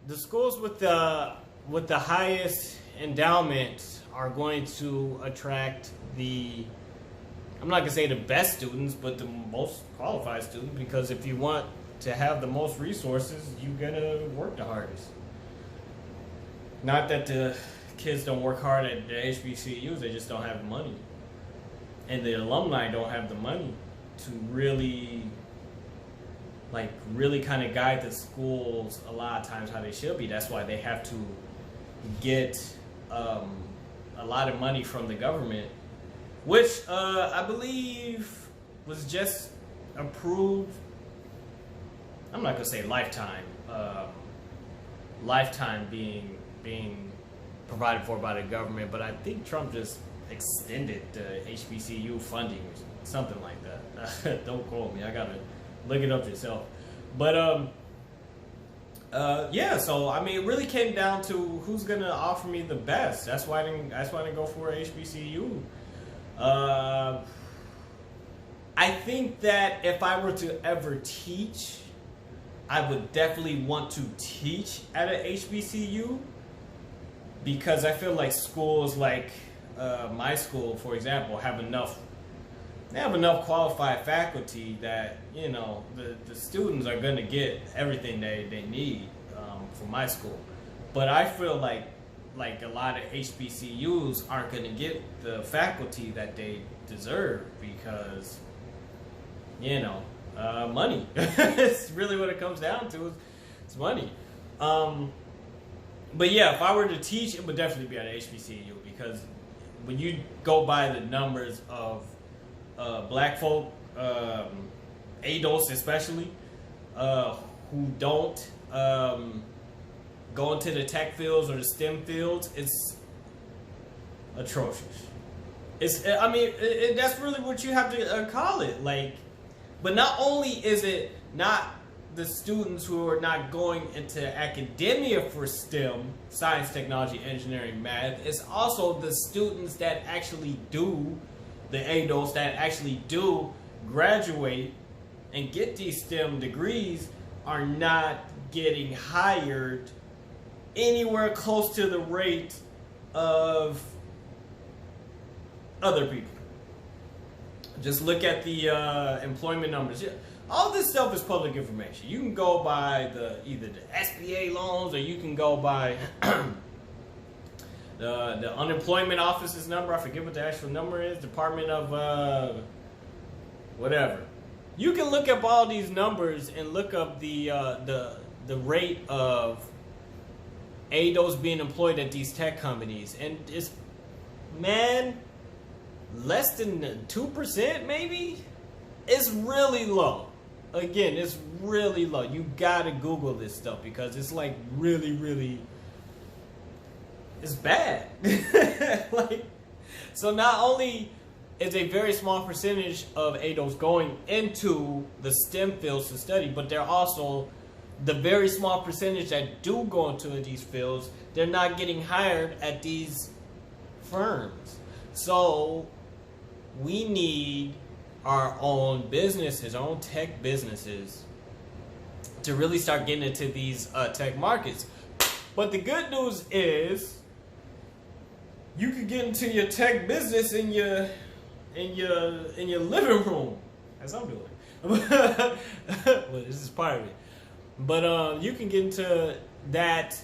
the schools with the highest endowment are going to attract the, I'm not gonna say the best students, but the most qualified students, because if you want to have the most resources, you gotta work the hardest. Not that the kids don't work hard at the HBCUs, they just don't have the money. And the alumni don't have the money to really kind of guide the schools a lot of times how they should be. That's why they have to get a lot of money from the government, which I believe was just approved. I'm not gonna say lifetime being provided for by the government, but I think Trump just extended the HBCU funding or something like that. Don't quote me, I gotta look it up yourself. But yeah, so I mean, it really came down to who's gonna offer me the best. That's why I didn't go for a HBCU. I think that if I were to ever teach, I would definitely want to teach at a HBCU, because I feel like schools like my school, for example, have enough qualified faculty that, you know, the students are going to get everything they need for my school. But I feel like a lot of HBCUs aren't going to get the faculty that they deserve because, you know, money. It's really what it comes down to. It's money. But yeah, if I were to teach, it would definitely be at an HBCU, because when you go by the numbers of black folk, adults especially, who don't go into the tech fields or the STEM fields, it's atrocious. That's really what you have to call it. But not only is it not the students who are not going into academia for STEM, science, technology, engineering, math, it's also the students that actually do, the adults that actually do graduate and get these STEM degrees are not getting hired anywhere close to the rate of other people. Just look at the employment numbers. Yeah, all this stuff is public information. You can go by either the SBA loans, or you can go by the unemployment office's number. I forget what the actual number is. Department of whatever. You can look up all these numbers and look up the rate of ADOs being employed at these tech companies, and it's, man, less than 2% maybe. It's really low. Again, it's really low. You gotta Google this stuff, because it's like really, it's bad. So not only is a very small percentage of ADOs going into the STEM fields to study, but they're also the very small percentage that do go into these fields, they're not getting hired at these firms. So we need our own businesses, our own tech businesses, to really start getting into these tech markets. But the good news is, you can get into your tech business in your living room, as I'm doing. Well, this is part of it. But you can get into that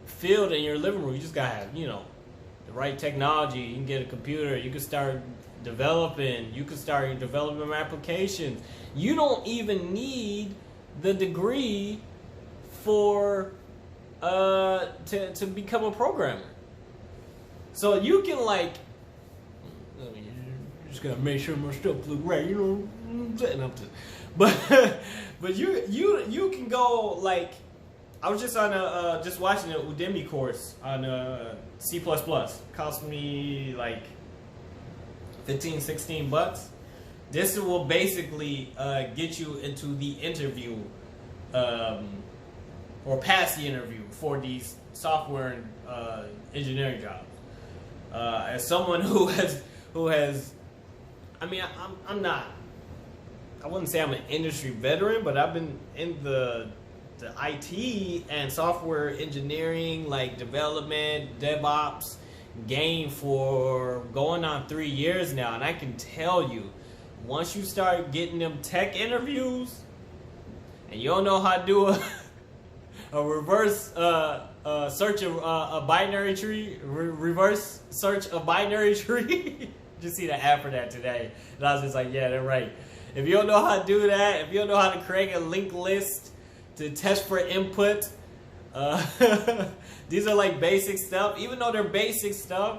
field in your living room. You just gotta have, the right technology. You can get a computer. You can start developing. You can start developing applications. You don't even need the degree for to become a programmer. So you can just gotta make sure my stuff look right. You know what I'm saying? But you can go I was just on just watching an Udemy course on C++. Cost me $15-16. This will basically get you into the interview or pass the interview for these software and engineering jobs. As someone who has, I wouldn't say I'm an industry veteran, but I've been in the the IT and software engineering, like development, DevOps game for going on 3 years now, and I can tell you, once you start getting them tech interviews, and you don't know how to do a reverse search of a binary tree, reverse search a binary tree. Just see the ad for that today, and I was just like, yeah, they're right. If you don't know how to do that, if you don't know how to create a linked list to test for input, these are like basic stuff. Even though they're basic stuff,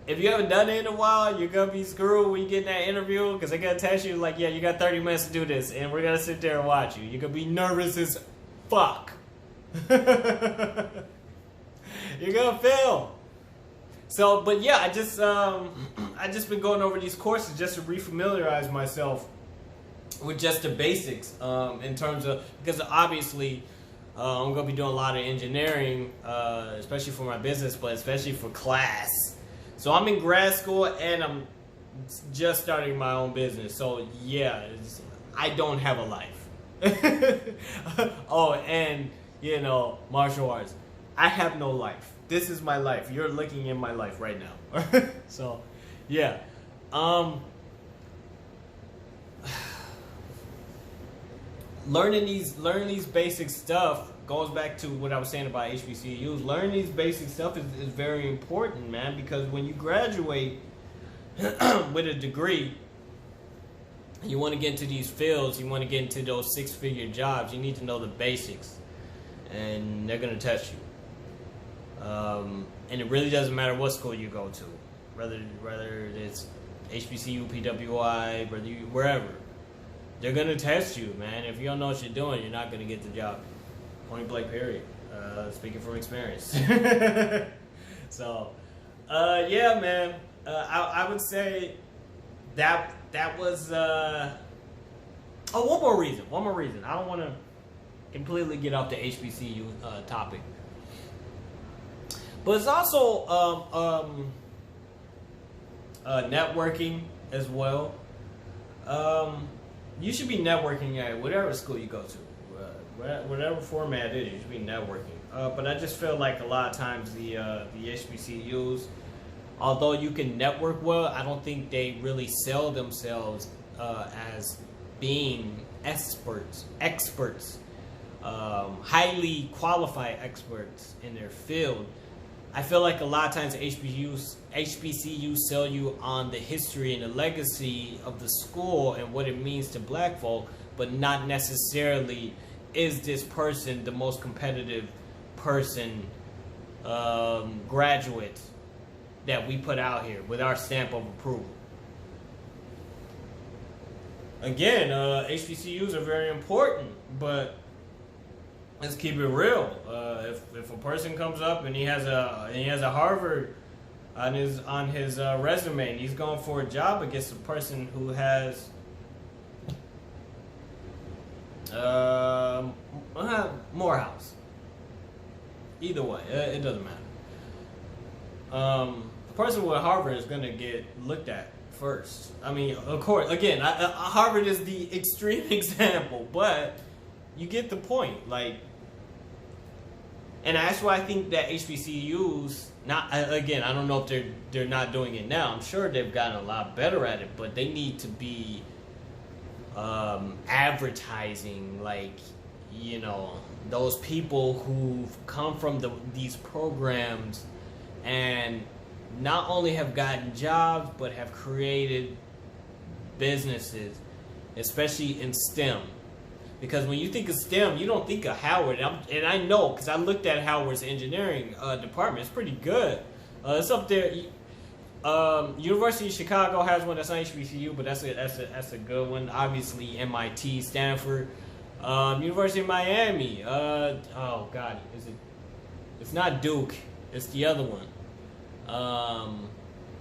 if you haven't done it in a while, you're gonna be screwed when you get in that interview, because they're gonna test you like, yeah, you got 30 minutes to do this, and we're gonna sit there and watch you. You're gonna be nervous as fuck. You're gonna fail. So, but yeah, I just been going over these courses just to refamiliarize myself with just the basics, in terms of, because obviously I'm gonna be doing a lot of engineering, especially for my business, but especially for class. So I'm in grad school and I'm just starting my own business. So yeah, I don't have a life. Oh, and you know, martial arts. I have no life. This is my life. You're looking in my life right now. So, yeah. Learning these basic stuff goes back to what I was saying about HBCUs. Learning these basic stuff is very important, man, because when you graduate with a degree, you want to get into these fields, you want to get into those six-figure jobs, you need to know the basics, and they're going to test you. And it really doesn't matter what school you go to, whether it's HBCU, PWI, wherever. They're gonna test you, man. If you don't know what you're doing, you're not gonna get the job. Point blank, period. Speaking from experience. So, yeah, man. I would say that was. Oh, one more reason. I don't want to completely get off the HBCU topic. But it's also networking as well. You should be networking at whatever school you go to, whatever format it is. You should be networking. But I just feel like a lot of times the HBCUs, although you can network well, I don't think they really sell themselves as being experts, highly qualified experts in their field. I feel like a lot of times HBCUs sell you on the history and the legacy of the school and what it means to black folk, but not necessarily is this person the most competitive person, graduate that we put out here with our stamp of approval. Again, HBCUs are very important, but let's keep it real. If a person comes up and he has a Harvard on his resume and he's going for a job against a person who has Morehouse, either way, it doesn't matter. The person with Harvard is going to get looked at first. I mean, of course, again, Harvard is the extreme example, but you get the point. Like, and that's why I think that HBCUs, I don't know if they're not doing it now. I'm sure they've gotten a lot better at it, but they need to be advertising, like, you know, those people who've come from these programs and not only have gotten jobs, but have created businesses, especially in STEM. Because when you think of STEM, you don't think of Howard. And I know, because I looked at Howard's engineering department. It's pretty good. It's up there. University of Chicago has one that's not HBCU, but that's a good one. Obviously, MIT, Stanford. University of Miami. Oh, God. It's not Duke. It's the other one.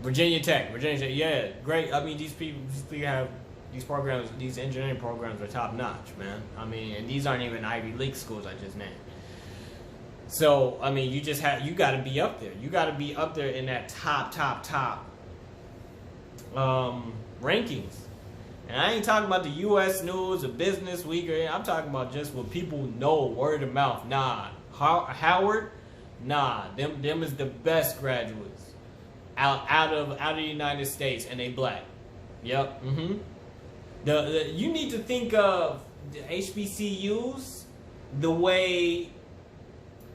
Virginia Tech. Yeah, great. I mean, these people have these programs, these engineering programs are top notch, man. I mean, and these aren't even Ivy League schools I just named. So, I mean, you got to be up there. You got to be up there in that top rankings. And I ain't talking about the U.S. News or Business Week. I'm talking about just what people know, word of mouth. Nah, Howard, nah, them is the best graduates out of the United States, and they black. Yep. You need to think of the HBCUs the way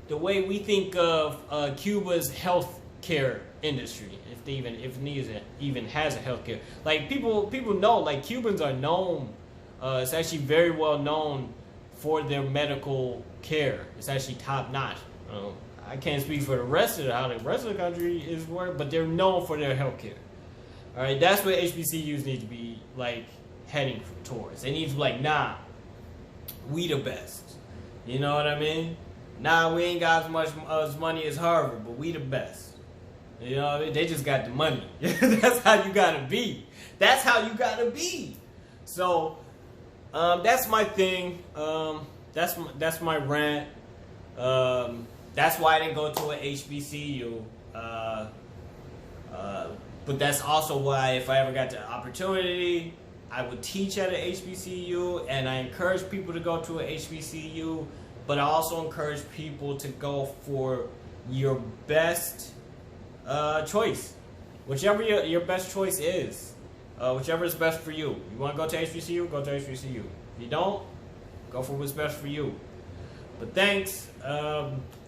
we think of Cuba's health care industry, if it even has a healthcare. Like people know, like Cubans are known. It's actually very well known for their medical care. It's actually top notch. I can't speak for the rest of how the rest of the country is work, but they're known for their healthcare. All right, that's what HBCUs need to be like heading towards. They need to be like, nah, we the best. You know what I mean? Nah, we ain't got as much money as Harvard, but we the best. You know what I mean? They just got the money. That's how you gotta be. That's how you gotta be. So that's my thing. That's my rant. That's why I didn't go to an HBCU. But that's also why, if I ever got the opportunity, I would teach at an HBCU, and I encourage people to go to an HBCU. But I also encourage people to go for your best choice, whichever your best choice is, whichever is best for you. You want to go to HBCU, go to HBCU. If you don't, go for what's best for you. But thanks.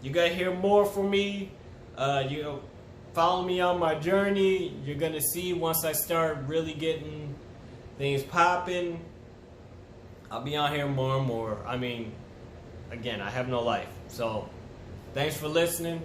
You gotta hear more from me. You follow me on my journey. You're gonna see once I start really getting things popping. I'll be on here more and more. I mean, again, I have no life. So thanks for listening.